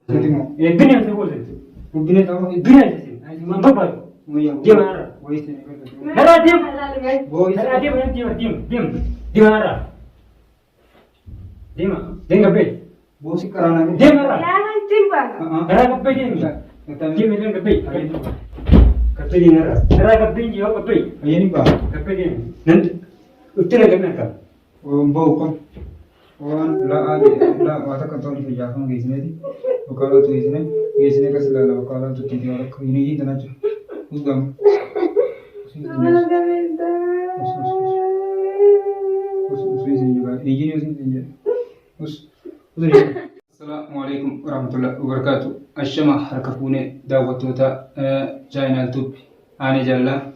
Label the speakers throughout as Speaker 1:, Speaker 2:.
Speaker 1: Sentimo.
Speaker 2: Dunia se vuole.
Speaker 1: Ubine tahu.
Speaker 2: Dunia sih. Cuma bapak. Dia marah.
Speaker 1: Voice ni kan.
Speaker 2: Marah dia.
Speaker 1: Voice.
Speaker 2: Marah dia diam. Dia marah. Dia nggak baik.
Speaker 1: Voice karena ni.
Speaker 2: Dia marah.
Speaker 3: Jangan timpa.
Speaker 2: Marah nggak baik dia. Dia memang nggak baik. Kata dia marah. Marah nggak baik dia nggak baik.
Speaker 1: Aye ni ba.
Speaker 2: Kata dia. Nanti udah nggak nak.
Speaker 1: Bau kan. Orang la wata kan tahu ni kerja kan gisne di. Kalau tu gisne ka sila la kalau tu titi orang ini tanah tu. Udam.
Speaker 3: Mama gamenta.
Speaker 1: Assalamualaikum warahmatullahi wabarakatuh. Ashama harkafune daawwattoota chaayinaal tuubi aanee jaalala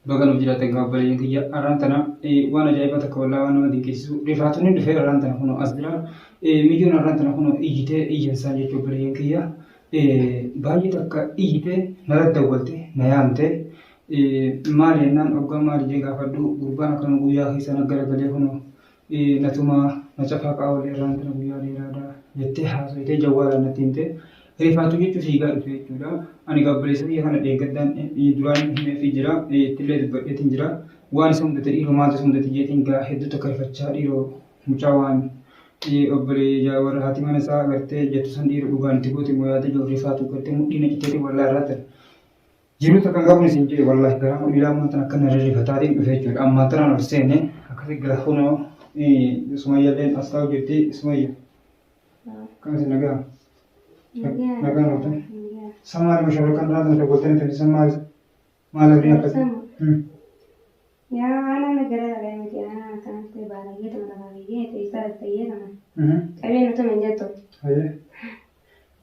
Speaker 1: baga nuuf jiraatan gaabbalee kiyya arraantana waan ajaa'ibaa takka wallaa waan nama dinqisiisu rifaatonni dhufee arraantana kunoo as jira miidiyoon arraantana kunoo iyyitee iyyansaa jechuu baleen kiyya baay'ee takka iyyitee narratti dawwalte na yaamte maali jennaan hoggaa maali jee gaafadhu gurbaan akkana guyyaa keessa na garagalee kunoo natuma na cafaa qaawwalee arraantana guyyaa dheeraadhaa jettee haasawitee jawwaalaan natti himte rifaatu jechuun siigaa dhufe jechuudha. Ani gaabbalee biyya kana deeggaddaan duraan himeefii jira ittillee dubbadheetiin jira waan isa mudate dhiiroo maaltu isa mudate jeetiin gaa hedduu takka rifachaa dhiiroo mucaa waan obbolee warra haati mana isaa agartee jettu san dhiiroo dhugaan itti goote moyaate jiru rifaatu gartee mudhiina citeetii wallaa irratti jiru takka qabne siin jedhe wallaahi garaa mudhiidhaa ammaa tan akka narra rifataatiin dhufe jechuudha. Ammaa tanaan ol seene akkasii gara hunoo sumayyalleen as taa'u jirti sumayya. Kan isin nagaa. Nagaa noota. Samaari mashaara kan raatan tokko ta'e ta'e samaari maal abdii akka
Speaker 3: Yaa ana nagara gara miti ana kan te baaragee tama baaragee te isa ta'ee tama. Qabeen nuti menjatto.
Speaker 1: Aye.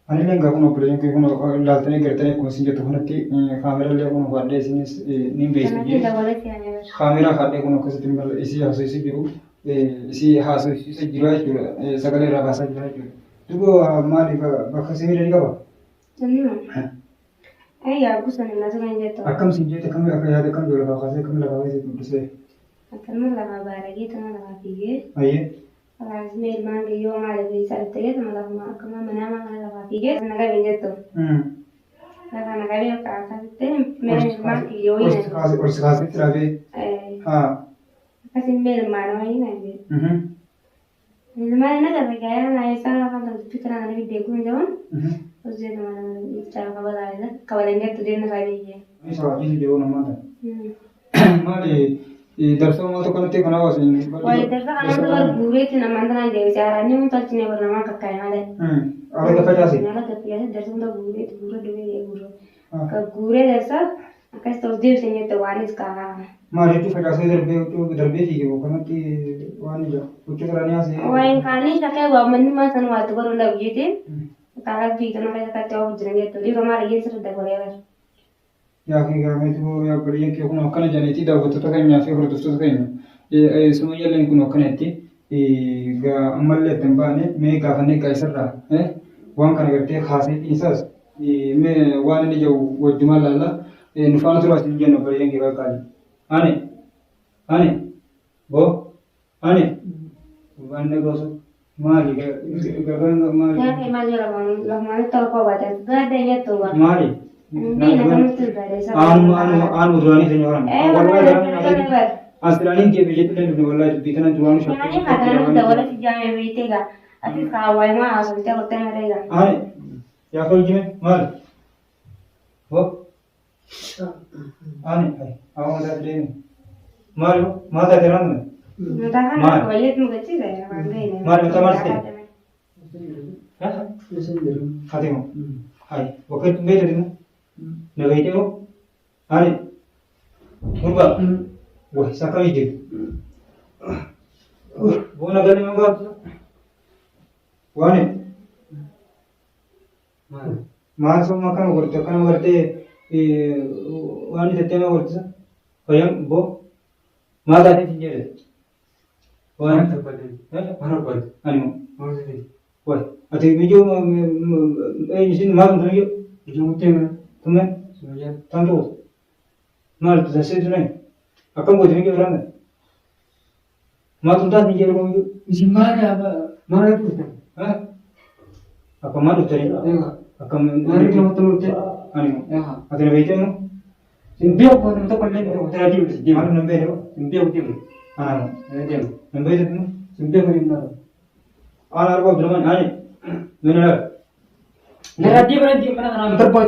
Speaker 1: Ani lenga kuno kulen ke kuno laaltanii gartanii kun sin jettu kanatti kaamera illee kuno fadhee isinis ni beeksisa jee. Kaamera fadhee kuno akkasitti mala isii haasofsiisee jiru isii haasofsiisee jira jechuudha sagalee irraa baasaa jira jechuudha. Duuba maaliif bakka sibiila ni qaba?
Speaker 3: Jennaan. Ayyaa gusani na tuman jetto.
Speaker 1: Akkam sin jette kam akka yaada kam joola kaasee kam lafa weesee dubbisee.
Speaker 3: Akkana lafa baaragee tama lafa fiigee.
Speaker 1: Ayyee.
Speaker 3: Alaasme ilmaan kiyyoo maaliif isa ta'ee tama lafa akkama manaa mana lafa fiigee naga bin jetto. Lafa naga bin kaasate mee ilmaan kiyyoo ina.
Speaker 1: Orsi kaasee tirafee. Haa.
Speaker 3: Akkasin mee ilmaan wayii na jee. Ilmaan naga ragaya na isa lafa fikra na bidde kun jawon. Hojii nama cara kabalan jettu deemna kaabiyye.
Speaker 1: Isa wajjin jiruu namaata. Maali darsoo maal tokko nutti kana hawaasin.
Speaker 3: Wayi darsa kana dura guureetti namaan tanaan deebisee haaraanni mun tolchine bara namaa kakkaa'e malee.
Speaker 1: Ala gaffa jaasi.
Speaker 3: Ala gaffa jaasi darsa hunda guureetti guura dubee guura. Ka guuree darsa akkas ta'us deebisee jette waanis kaa.
Speaker 1: Maal jechuun facaasee darbee fiigee kanatti waan ija huccuu turanii haasee.
Speaker 3: Wayin kaanii shakkee waammanni maa san waatti godhuu dhabu jettee. Kalau kita nak kata jawab jenenge tu, di rumah lagi sudah dah boleh lah.
Speaker 1: Ya, kira itu ya beri yang kau nak kena jadi tidak betul tak kayaknya, saya harus terus kayaknya. Semua yang kau nak kena itu, ga amal le tempane, me ga fane ga isra, wan kana gerte khasi isas, me wan ni jo wajmal lalla, nufana tu rasmi jangan beri yang kira kali. Ane, bo, ane, wan ni gosok. Mari, gagal mari.
Speaker 3: Ya, kayak maju lah mana tahu kau baca, gak ada ya tuh.
Speaker 1: Mari.
Speaker 3: Ini nak mesti ada.
Speaker 1: Anu jualan itu orang.
Speaker 3: Benar.
Speaker 1: Asrani dia begitu dan jualan itu kita jualan shop.
Speaker 3: Ini kadang kita orang si jangan begitu ga. Atis kawai mah asal kita hotel mereka.
Speaker 1: Ane, ya kau gini, mari. Bo. Ane, awak ada ni. Mari, mata terang.
Speaker 3: Entah kulit muka sih saya bangga.
Speaker 1: Mari kita mari. Hati mo. Hai, waktu itu beda ni. Naga itu mo. Ane. Kurba. Wah, sakal itu. Bona gani mo ba? Wane. Masuk makan berarti wani tetema berarti. Kayang bo. Mata ni sendiri. Wah, mana pada? Anu, mana sih? Wah, ada video ini sini malam tu video mungkin, teman, tantu, mal tu saya tu ni, akan buat video orang. Malam tu tak video orang itu.
Speaker 4: Isi mana apa? Mana tu?
Speaker 1: Hah? Apa malu tadi? Akan
Speaker 2: Mari kita ketemu tu.
Speaker 1: anu.
Speaker 2: Ya.
Speaker 1: Ada lebih itu?
Speaker 2: Simpiau pun untuk kalian itu tadi di
Speaker 1: Malu
Speaker 2: mana?
Speaker 1: nampak itu?
Speaker 2: Simpiau tim.
Speaker 1: Anu.
Speaker 2: Tim.
Speaker 1: Nampak itu?
Speaker 2: Simpiau kan mana?
Speaker 1: Alar kau belum ani. Benar.
Speaker 2: Nara tim mana nama terbuat.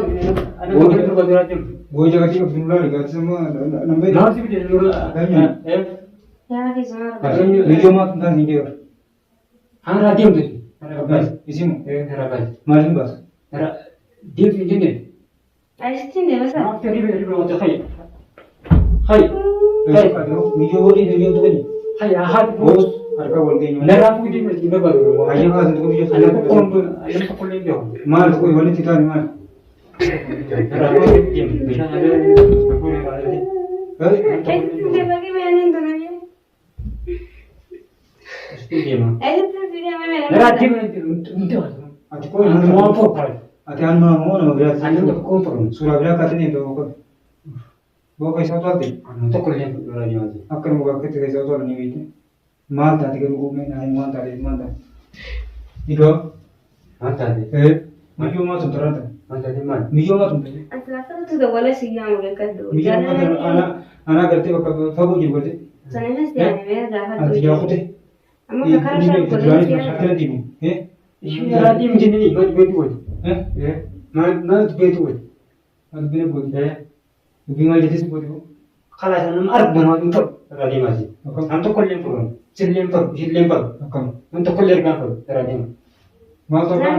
Speaker 2: Ada
Speaker 1: Oh,
Speaker 2: kita terbuat nara tim.
Speaker 1: Gua jaga tiga belum lagi. Kat semua nampak itu.
Speaker 2: Nama sih dia nurul.
Speaker 3: Ya, di sana.
Speaker 1: Video mah tentang video.
Speaker 2: Nara tim tu. Nara
Speaker 1: Bas,
Speaker 2: bas.
Speaker 1: isimu.
Speaker 2: Nara bas.
Speaker 1: Malu bas.
Speaker 2: Nara dia ni ni.
Speaker 3: Ay, sini masa.
Speaker 2: Maaf tadi beri macam hai. Hai. Hai.
Speaker 1: Video boleh video tu ni.
Speaker 2: Hai ahad
Speaker 1: Bos, harga boleh ni.
Speaker 2: Nara aku dia mesti baru.
Speaker 1: Hanya kan untuk video
Speaker 2: Anak
Speaker 1: saya.
Speaker 2: aku pun ayam aku pun dia.
Speaker 1: Mal kau boleh kita ni mal.
Speaker 2: Nara aku dia bisa ada aku yang ada ni.
Speaker 1: Eh,
Speaker 3: Dia bagi mana itu namanya?
Speaker 2: Mesti dia mah.
Speaker 3: Itu video mana?
Speaker 2: Nara dia untuk.
Speaker 1: ati kau
Speaker 2: Anu
Speaker 1: yang
Speaker 2: mau
Speaker 1: mana?
Speaker 2: apa?
Speaker 1: Ati anu mau nama berat.
Speaker 2: Anu tu kompor.
Speaker 1: Surah berat kata ni tu. Bawa kau satu hati.
Speaker 2: Anu tu kalau yang nara dia mah.
Speaker 1: Akan bawa kita kau satu ni begitu. Mal tadi kan gua main ayam mal tadi mal tadi. Iko,
Speaker 2: Mantap deh.
Speaker 1: video mah tu terang.
Speaker 2: Mantap deh man.
Speaker 1: Video mah tu.
Speaker 3: Asal tu dah boleh sih yang boleh kado.
Speaker 1: Video mah tu anak kerja bakal fagu je boleh.
Speaker 3: Sana mesti ada ya, dah
Speaker 1: Anti
Speaker 3: tu.
Speaker 1: jauh aku deh.
Speaker 3: Amma kakak saya boleh
Speaker 1: Ini timu.
Speaker 2: Isu nara dia macam ni. Mana betul?
Speaker 1: Eh,
Speaker 2: Mana betul?
Speaker 1: ada benda boleh. Bingung jadi sebut itu.
Speaker 2: Kalau sana arab mana untuk nara dia masih. Antuk kau lempar. Lempar.
Speaker 1: Akan.
Speaker 2: Untuk kau lempar nara dia.
Speaker 1: Mal tu kan.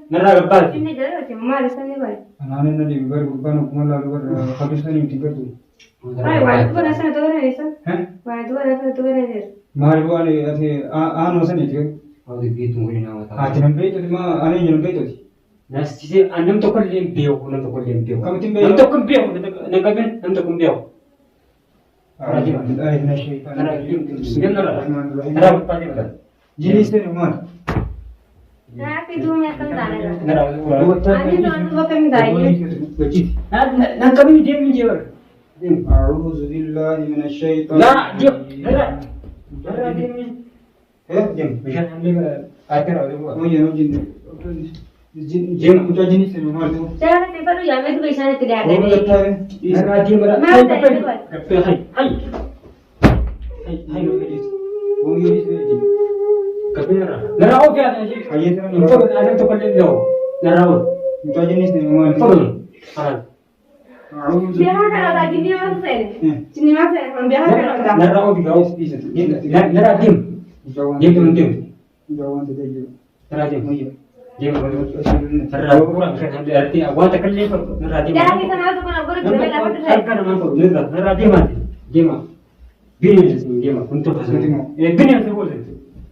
Speaker 2: Nara kapal.
Speaker 3: Ini jadi macam mana sana boleh.
Speaker 1: Anak ni di luar bukan malah luar habis ni tinggal tu.
Speaker 3: Ay, wah, tu rasa tu kan ni sah.
Speaker 1: Eh?
Speaker 3: Wah, tu rasa tu kan ni.
Speaker 1: Mal buat ni ada anu sana ni tu.
Speaker 2: Oh, di betul mungkin nama
Speaker 1: Ah,
Speaker 2: tahu.
Speaker 1: jangan begitu cuma ane jangan begitu.
Speaker 2: Nah, sisi anam tu kau lempar, anam tu kau lempar.
Speaker 1: Kamu timbe.
Speaker 2: Anam tu kau lempar, nak kabin, anam tu kau lempar.
Speaker 1: Ah, ini syaitan.
Speaker 2: Nara kapal dia mana?
Speaker 1: Jenis ni mal.
Speaker 3: Nah, tapi tu punya kan dah ada.
Speaker 2: Nara.
Speaker 3: Ani tu anu bukan dah ini.
Speaker 1: Kecil.
Speaker 2: Nah, kami dia minjau.
Speaker 1: A'udzu billahi minasyaitonir
Speaker 2: Nah, dia,
Speaker 1: rajim.
Speaker 2: nara dia ni.
Speaker 1: Jom.
Speaker 2: Bisa ambil air ada buat.
Speaker 1: Oh ya, jin udah jenis ni mal tu.
Speaker 3: Jangan tiba tu yang itu bisa ni tidak ada.
Speaker 1: Oh, betul.
Speaker 2: Nara dia mana?
Speaker 3: Mana
Speaker 2: Kapal,
Speaker 3: dia buat?
Speaker 2: kapal, hai. Hai,
Speaker 1: Oh, ini ni.
Speaker 2: kapal nara. Nara oh dia ni.
Speaker 1: Ayat ni.
Speaker 2: Info anam tu kau lempar. Nara oh.
Speaker 1: Udah jenis ni mal.
Speaker 2: Info. Ah.
Speaker 1: A'udzu
Speaker 3: Biar kalau lagi dia masuk. Sini masuk, kalau biar kalau dah.
Speaker 2: Nara oh dia.
Speaker 1: bisa tu.
Speaker 2: Nara dia.
Speaker 1: Jauhan.
Speaker 2: Dia tu dia.
Speaker 1: Jauhan tu dia.
Speaker 2: Nara dia.
Speaker 1: Oh ya.
Speaker 2: Dia mana? Nara kurang kan ambil arti awak tak lempar. Nara dia.
Speaker 3: Jangan kita nak tu kena boleh juga dapat tu.
Speaker 2: Kan mampu. Nara dia mah. Dia mah. Bini sini dia mah untuk pasal. Bini tu boleh.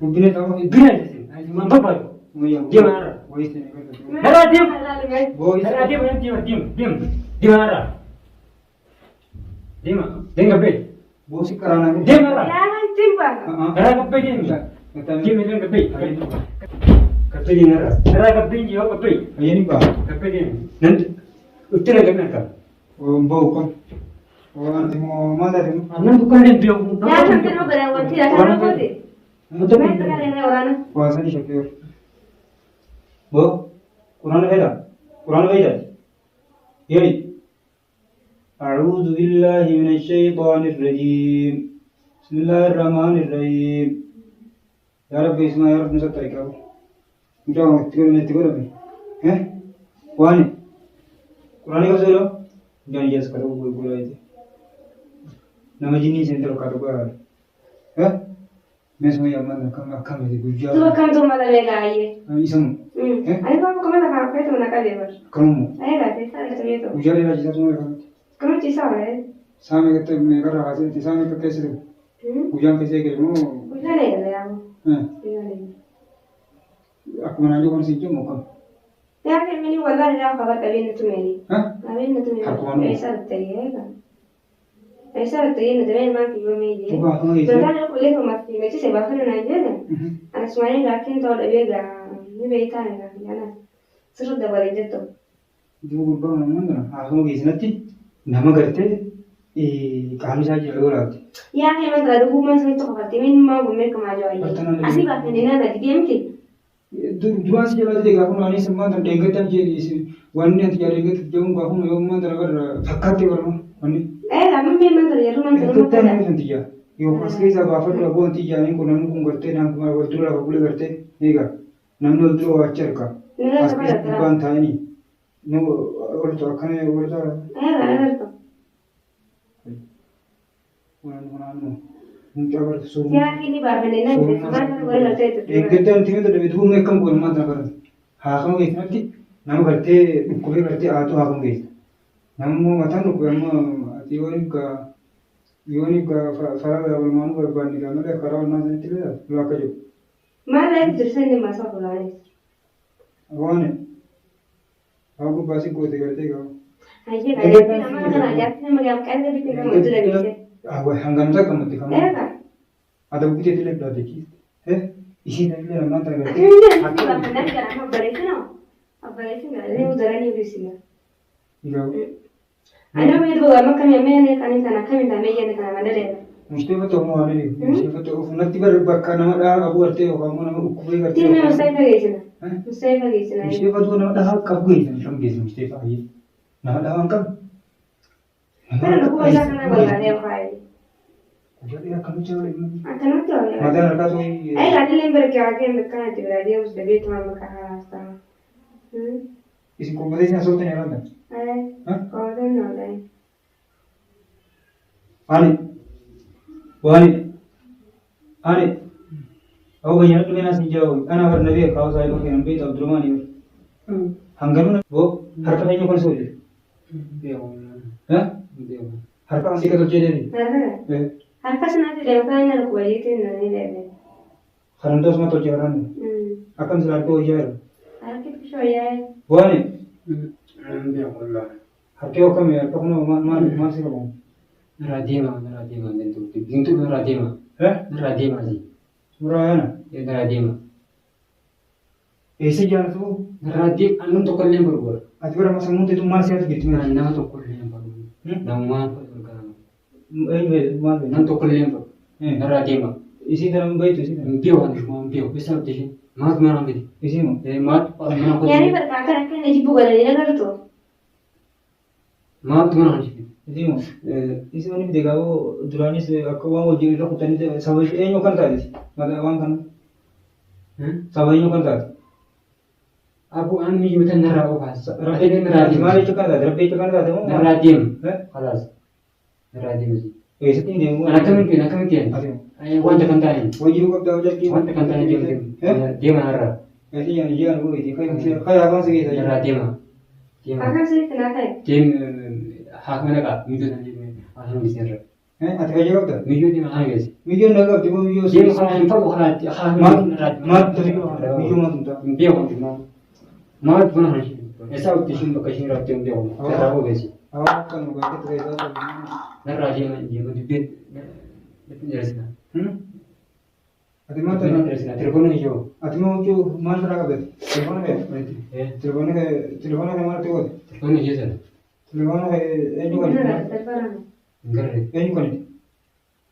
Speaker 1: Mungkin tahu.
Speaker 2: Bini sini. Ai mampu apa?
Speaker 1: Oh ya.
Speaker 2: Dia mana?
Speaker 1: Oh ini.
Speaker 2: Nara dia.
Speaker 1: Oh ini.
Speaker 2: Nara dia mana dia. Dia mana? Dia mah. Dia ngapain?
Speaker 1: Bos kerana ni.
Speaker 2: Dia mana?
Speaker 3: Jangan timbang.
Speaker 2: Nara ngapain dia? Dia mana ngapain? Ngapain dia nara? Nara ngapain dia? Ngapain?
Speaker 1: Ayat ni ba?
Speaker 2: Ngapain dia? Nanti utara kena kan?
Speaker 1: Oh, bau kan. Oh, nanti mau mana tu?
Speaker 2: Anam bukan dia biar.
Speaker 3: Jangan kita berawal tidak sama pun.
Speaker 2: Untuk
Speaker 3: Mana tu kan ini orang.
Speaker 1: Puasa ni syakir. Bo, Quran ada. Quran ada. Yari. أعوذ بالله من الشيطان الرجيم بسم الله الرحمن الرحيم يا رب اسمع يا رب نسطر كاو جاو تقول أبي ها واني قرآن كيف سيلو جاني جالس كذا بقول أيدي nama jenis yang terlalu kata ها mesmo ya mana kami di
Speaker 3: Tu
Speaker 1: gujau
Speaker 3: kan tu mana lega aye.
Speaker 1: isam
Speaker 3: Aye kamu kemana kau kau tu nak kali ber.
Speaker 1: kamu
Speaker 3: Aye dah, saya tu itu.
Speaker 1: gujau ni lagi satu orang
Speaker 3: Kamu cisa है
Speaker 1: सामने कहते मैं कर रहा था सामने तो कैसे gujau कैसे करें वो
Speaker 3: कुछ नहीं कर रहा हूँ
Speaker 1: aku menanyakan kau sih cuma kamu
Speaker 3: यार फिर मैंने वाला रहा खबर कभी न तो मेरी
Speaker 1: Hah?
Speaker 3: अभी न तो
Speaker 1: Aku anu.
Speaker 3: मेरी ऐसा लगता है का ऐसा लगता है न तो मेरी माँ की वो मेरी
Speaker 1: Coba aku nggak
Speaker 3: तो
Speaker 1: isi.
Speaker 3: kan aku lihat rumah sih macam saya bahkan nanya kan anak semuanya gakin tau ada bega ini beta nih kan ya seru dah balik jatuh
Speaker 1: Itu gua mana? Aku mau isi nanti. Nama kerja kami saja orang.
Speaker 3: ya memang terlalu rumah saya tuh kabar timin mau gue mereka maju aja
Speaker 1: Pertanyaan
Speaker 3: asli bahkan dia nada di game ki
Speaker 1: duraan si jalaa ta'e gaafa naanii sammaa tan deeggartan jedhee wanni ati yaa deeggartan jedhamu gaafa yoo mana dalagaa irraa fakkaatti barama wanni.
Speaker 3: Amma mee mana yeroo mana yeroo
Speaker 1: Deeggartan nama san tiyyaa yoo as keessaa baafadhu aboo wanti ijaanin kun namni kun gartee naan kuma wal dura lafa bulee gartee eegaa namni wal dura waachi harka as keessatti gubbaan taa'anii nu waltu akkana waltu. Waan muncaa barate sooruma.
Speaker 3: Siyaasni ni baafannee namni sababa wal gartee turte.
Speaker 1: Eeggattaan timee dadhabee duubuma akkam goone maal kana barate haakama keessatti nama gartee dhukkubee gartee haatu haakama keessa namni mataan dhukkubee amma ati yooni faraa walumaanuu barbaanne gaamalee karaa wannaa sanitti illee lu akka jiru.
Speaker 3: Maal laayif jirsan ni maasaa fulaanis.
Speaker 1: Waane haa gubbaasi goote gartee gaafa.
Speaker 3: Hayyee baay'ee nama kana jaartii nama gaaf qalbii bitti nama hojii dhageesse.
Speaker 1: Hangamsa qammatti kama. Ada bukti tidak ada lagi. Isi dari dalam mata berarti.
Speaker 3: Aku tak pernah jalan apa beresin no. Apa beresin nggak? Ini udara ni beresin ya.
Speaker 1: Iya.
Speaker 3: Ada punya dua makan yang mana kan ini sana kami tak meja ni kan ada deh.
Speaker 1: Mesti betul mau ada ni. Mesti betul. Nanti berbakar nama dah abu arti kamu nama ukubay arti.
Speaker 3: Tiada mustahil beresin. Mustahil beresin.
Speaker 1: Mesti betul nama dah kau beresin. Kamu beresin mesti faham. Nama dah angkat.
Speaker 3: Kan aku baca kan baca dia file.
Speaker 1: Jadi kamu cakap ini.
Speaker 3: Akan betul ya.
Speaker 1: Mata nak tu.
Speaker 3: Tadi lembar ke akhir mereka nanti dia us debit cuma mereka rasa.
Speaker 1: Isi kompetisi asal tu ni ada.
Speaker 3: Kau tu ni ada.
Speaker 1: Ani. Aku banyak tu menas hijau. Anak bernabi kau saya pakai nabi tahu drama ni. Hanggaman वो हरकत नहीं कौन सोचे हैं हरकत किसी का तो चेहरे नहीं
Speaker 3: हरकत सुना तो देखा है ना कोई ये तो नहीं देते
Speaker 1: खरंदोस में तो चेहरा नहीं अकन से लड़को हो जाए
Speaker 3: हरकत कुछ हो जाए
Speaker 1: वो नहीं हरकत वो कम है हरकत ना मार से कब
Speaker 2: Radima dan tu pintu Radima sih.
Speaker 1: Murah है ना
Speaker 2: ये Radima.
Speaker 1: ऐसे जाना तो
Speaker 2: Radim anu to kalian berbuat.
Speaker 1: आज बार मौसम मुझे तुम मार से आज कितने
Speaker 2: Nah, nama to kalian berbuat. Nama berbuat.
Speaker 1: मार
Speaker 2: Nama to kalian berbuat. Radima.
Speaker 1: इसी तरह में बैठ इसी तरह
Speaker 2: Bio kan semua bio. Bisa betul. Mat mana bedi.
Speaker 1: इसी में
Speaker 2: Mat mana ko.
Speaker 3: यानी पर काका रखे नहीं जिबू गले नहीं कर तो
Speaker 2: Mat mana sih.
Speaker 1: इसी में इसी में भी देखा वो दुरानी से आपको वो जीवित को तनी से सब ये नो करता है मतलब वहाँ करना सब ये नो करता है
Speaker 2: Aku an mi juta nara o pas. Radim Radim.
Speaker 1: हमारे चुका था रब्बे चुका था वो
Speaker 2: Radim. Halas. Radim sih.
Speaker 1: ऐसे तीन दिन वो
Speaker 2: Anak kemungkinan. Ayo wanta kantain.
Speaker 1: वो जीव को दाव जाके
Speaker 2: Wanta kantain dia mana?
Speaker 1: ऐसे यानी ये अनुभव थी कई आवाज से गई था
Speaker 2: Radim.
Speaker 3: काका से kenapa है
Speaker 2: Tim hak mana kak? Miju nanti aham di sini.
Speaker 1: हैं अच्छा ये कब था
Speaker 2: Miju di mana guys?
Speaker 1: Video लगा जब video
Speaker 2: Tim kalau info bukan hak
Speaker 1: मत वीडियो मत था
Speaker 2: dia kan mau. Mau mana sih? Esa waktu sih bakal sih rakyat dia mau. Tahu guys.
Speaker 1: आवाज का नो बात तो ऐसा
Speaker 2: Nah Radim dia mau dibet. Betul jelas kan?
Speaker 1: अतिमा तो
Speaker 2: Jelas kan? Telepon hijau.
Speaker 1: अतिमा जो मान रहा का टेलीफोन है मारते हो
Speaker 2: Telepon hijau sana.
Speaker 1: टेलीफोन है ये जो
Speaker 3: terparah
Speaker 2: Enggak deh.
Speaker 1: ये जो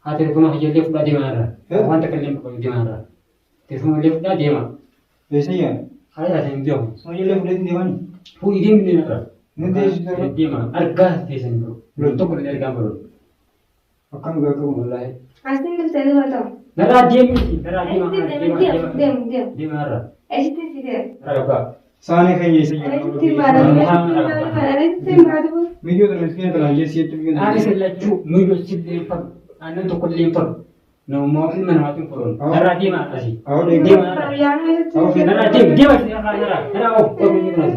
Speaker 2: Ah telepon hijau dia pula di mana? Wanta kalian bakal di mana? Telepon dia dia mah.
Speaker 1: ऐसे ही है
Speaker 2: Ada yang dia.
Speaker 1: मुझे ले बुलेट दीवानी
Speaker 2: Pun ini ni nara.
Speaker 1: निर्देश
Speaker 2: Dia mah. Arga desain bro. Belum tahu kalau dari gambar.
Speaker 1: अकम गया को
Speaker 2: Mulai.
Speaker 3: asli nggak bisa dulu tau
Speaker 2: Nara dia mesti. Nara dia mah.
Speaker 3: diam
Speaker 2: Dia nara.
Speaker 3: itu sih dia
Speaker 2: Nara apa?
Speaker 1: साने कहीं ऐसे ही
Speaker 3: itu mana itu mana
Speaker 1: video तो इसके अंदर ये seat video
Speaker 2: Ada selaju mulu sip lempar. Anu to kau lempar. No mau ini mana mati kurun. Nara dia mah asih.
Speaker 1: और
Speaker 2: Dia mah.
Speaker 3: yang itu
Speaker 2: Nara dia mah nara. Nara oh kau ini nara.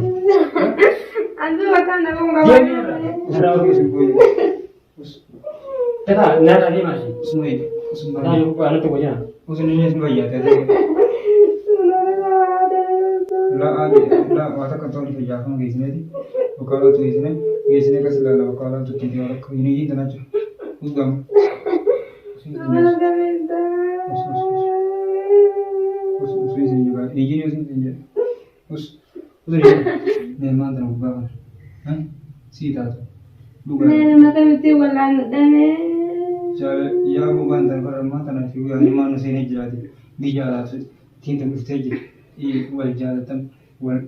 Speaker 3: antu makan apa nggak
Speaker 2: Dia nara. Nara oh. Kita nara dia masih.
Speaker 1: उसमें
Speaker 2: Nah, aku anu tu aja.
Speaker 1: उसने ये इसमें भैया थे ला आगे ला वाता का तो नहीं जाता हूँ किसने थी वो काला तो इसने का सिला ला वो काला तो चीज़ और कोई नहीं इतना चो उस गम उस से जगह इंजीनियर से इंजीनियर उस निर्माण तरह होगा हैं सीधा तो
Speaker 3: Nenek makan itu walan dane.
Speaker 1: चल या वो बंदर पर माता ना फिर निर्माण से नहीं जाती बीजा ला से तीन तो उठते जी wal jaalatan wal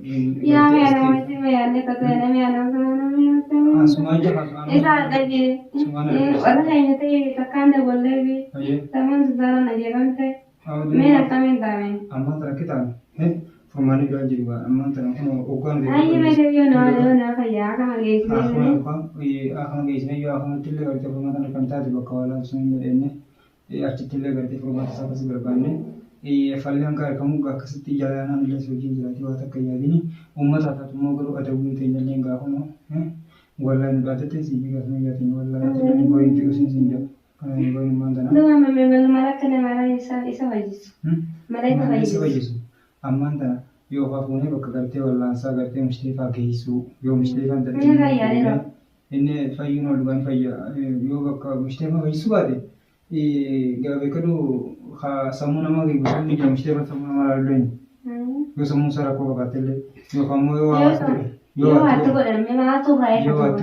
Speaker 3: Yaa mi'a namatti mi'aanne kata'e mi'a nama
Speaker 1: asumaan jaha
Speaker 3: isa dhagee warra keenya ta'e takkaan daballee fi taman sudaara na jedhamte mi'a akkamiin taa'e.
Speaker 1: Ammaan tana kitaan furmaanii biraa jiru ammaan tana kun hoggaan
Speaker 3: Ayyi meeshaa yoo nama fayyaa akkama geessisee.
Speaker 1: akkama geessine yoo akkamatti illee gartee furmaata kana kan taate bakka waalaa sun jedhenne achitti illee gartee furmaata isaa akkasii barbaanne falleen kan argamu akkasitti jaalanaan illee sochii jiraate waa takka yaadini uummata haa ta'u immoo garuu adawwii ta'e illee gaafuma walaa nu dhaatete sibii gaafuma yaatiin walaa ta'e booyin ta'u sin jira kana ni booyin maan tana.
Speaker 3: Duma mala kana mala isa fayyisu. Mala isa fayyisu.
Speaker 1: Ammaan tana yoo hafuunee bakka gartee wallaansaa gartee mishiteefaa geessuu yoo mishiteefaan dadhabee inni fayyuun ol dhugaan fayya yoo bakka mishiteefaa fayyisuu baate beekadu sammuu namaa geessu ni jira mishiteefaan sammuu namaa laalleen yoo sammuu isaa rakkoo qabaate illee yookaan immoo yoo waatti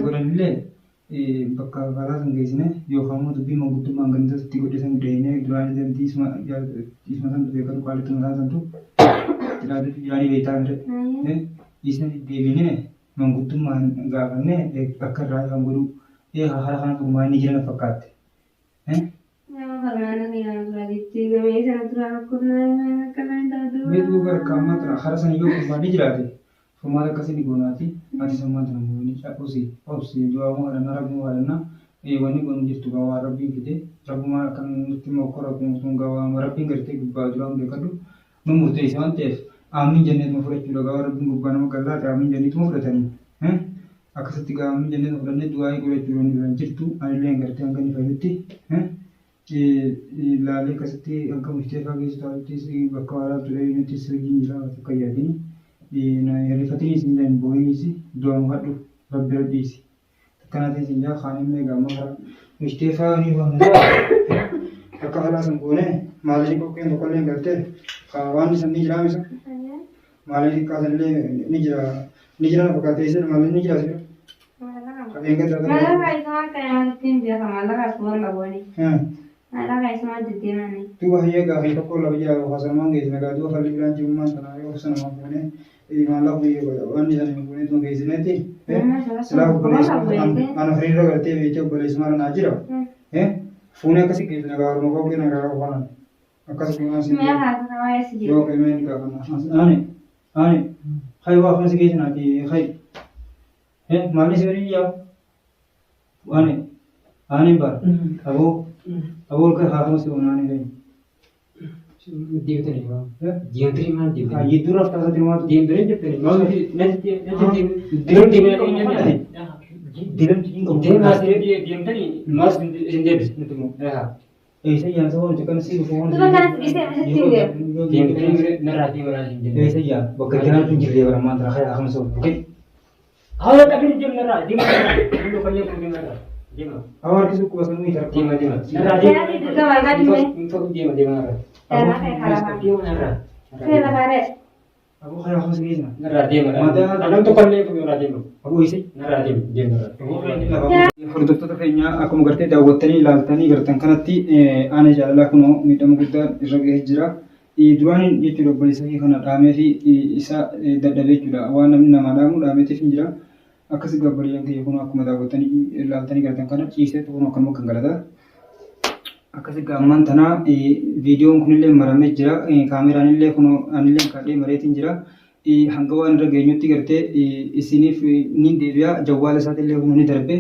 Speaker 1: godhan illee bakka karaa sun geessine yookaan immoo dubbii manguddummaan gandatti godhisan deemnee duraan deemtii isma san beekadu qaalitti mataa santu jiraanii beektaa ture isna deebinee manguddummaan gaafannee akka irraa kan godhu haala kana furmaanni jiran fakkaatte. Beekuu gargaamaa tura hara sana yoo furmaanni jiraate furmaata akkasii ni goonaati ati sammaan tana goonii caqusii obsii du'aamoo haadhannaa rabbuma haadhannaa wanni goonu jirtu gawaa rabbiin fide rabbuma kan nutti mokkora kun gawaa rabbiin gartee gubbaa duraan beekadhu nu murteesse waan ta'eef aamin jenneetuma fudhachuudha gawaa rabbiin gubbaa nama gallaate aamin jenneetuma fudhatanii akkasitti aamin jenneetuma fudhannee du'aa godhachuudha ni jiran jirtu anillee gartee hanga ni fayyutti ilaalee akkasitti akka murteeffaa keessu taa'utti bakka waalaa ture nuti sirriin jira akka yaadini hirrifatini isin jaan boo'inis du'aan hadhu rabbi rabbiisi akkanaa isin jaa kaanillee gaamma murteeffaa ni fayyadu akka haala san goone maallii qoqqeen tokkollee gartee waan isan ni jira misa maallii kaasanillee ni jira na fakkaatee isin maallii ni jira sira qabeen gadda
Speaker 3: Mala kaisaa kan tin dia sama la kasuan la boni. Mala kaisaa dedemani.
Speaker 1: tu bahaya gaafa tokko lafa jira hasamaan geessina gaa du'a falli biraan jirummaan sana yoo sana mafuune maallaa buyyee waan isan mafuune tuma geessinetti silaa obboleessa ana hiriira galtee beekee obboleessa maala naa jira fuunee akkasii geessina gaa orma qoqqee na gaa waan akkasii waan sin
Speaker 3: Mea hasa sama ya sijil.
Speaker 1: yoo qeemeen gaafanna ani hay waa kan si geessinaati hay maalli si waliin yaa ani bar aboo ka haafama si onaani gani
Speaker 2: Deemtanii maa? Deemtanii maal deemtanii?
Speaker 1: Yidduu raftaa isa dirmaatu
Speaker 2: Deemtanii jettanii maal deemtanii maas hin deebisu.
Speaker 1: eessa yaa sababa jeqan si dhufu waan
Speaker 3: Tuba kan isee asitti deemu.
Speaker 2: Deemtanii narraa deemaa hin deemu.
Speaker 1: eessa yaa bakka jiraan tun jirree bara maanta rakaa haafama si onaani
Speaker 2: Haala qabin deemu narraa deemaa hunduu fayyee kun deemaa narraa deemaa.
Speaker 1: awaa harkisu quba sanuu hiitar
Speaker 2: Deemaa deemaa. Narraa
Speaker 3: Saya di dekat mana ni?
Speaker 2: deemaa deemaa narraa.
Speaker 3: Saya nak kalah.
Speaker 2: Deemaa narraa.
Speaker 3: Saya nak kalah.
Speaker 1: aboo hay haafama si geessina
Speaker 2: Narraa deemaa. Anam tokkollee kun narraa deemaa.
Speaker 1: aboo eessa
Speaker 2: Narraa deemaa.
Speaker 1: Hordoftoota keenya akkuma gartee daawwattanii ilaaltanii gartan kanatti aanaa jaalalaa kunoo miidhama guddaa irra gahee jira. Duraan jechuudha obboleessa kee kana dhaamee fi isa dadhabee jechuudha waan namni namaa dhaamu dhaameetiif hin jira. Akkasii gabbaliyyaan kiyya kunoo akkuma daawwattanii ilaaltanii gartan kana ciisee kunoo akkanuma kan galata. Akkasii gaamman tanaa viidiyoon kunillee maramee jira. Kaameraan illee kunoo anillee kaadhee mareetiin jira. Hanga waan irra geenyutti gartee isiniif ni deebi'a jawwaala isaatiillee kunoo ni darbe.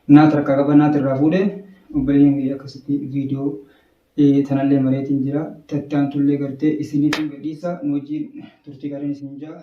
Speaker 1: Naat rakkaa qaba naat irraa fuudhee obboleeyyan kiyya akkasitti viidiyoo tanallee mareetiin jira. Tattaantullee gartee isiniif hin gadhiisa nu wajjin turtii gaariin isin jaa.